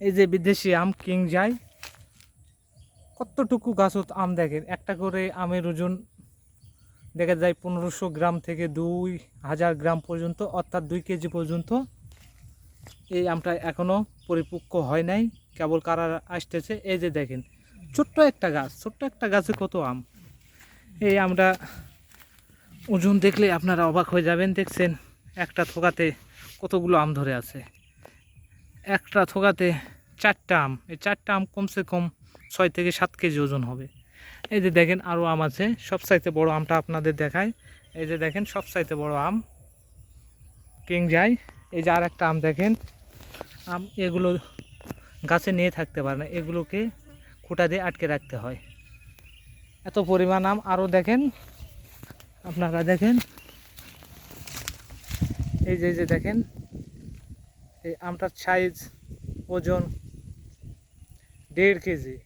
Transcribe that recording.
এই যে বিদেশি আম কিং যায়, কতটুকু গাছত আম দেখেন। একটা করে আমের ওজন দেখা যায় 1500 গ্রাম থেকে 2000 গ্রাম পর্যন্ত, অর্থাৎ 2 কেজি পর্যন্ত। এই আমটা এখনও পরিপক্ক হয় নাই, কেবল কারা আসতেছে। এই যে দেখেন ছোট্ট একটা গাছ, ছোট্ট একটা গাছে কত আম। এই আমটা ওজন দেখলে আপনারা অবাক হয়ে যাবেন। দেখছেন একটা থোকাতে কতগুলো আম ধরে আছে, একটা থোকাতে 4টা আম। এই 4টা আম কমসে কম 6 থেকে 7 কেজি ওজন হবে। এই যে দেখেন আরও আম আছে, সবচাইতে বড় আমটা আপনাদের দেখায়। এই যে দেখেন সবচাইতে বড় আম কিং যায়। এই যে আর একটা আম দেখেন, আম এগুলো গাছে নিয়ে থাকতে পারে না, এগুলোকে খুঁটা দিয়ে আটকে রাখতে হয়, এত পরিমাণ আম। আরও দেখেন, আপনারা দেখেন, এই যে দেখেন এই আমটার সাইজ, ওজন 1.5 কেজি।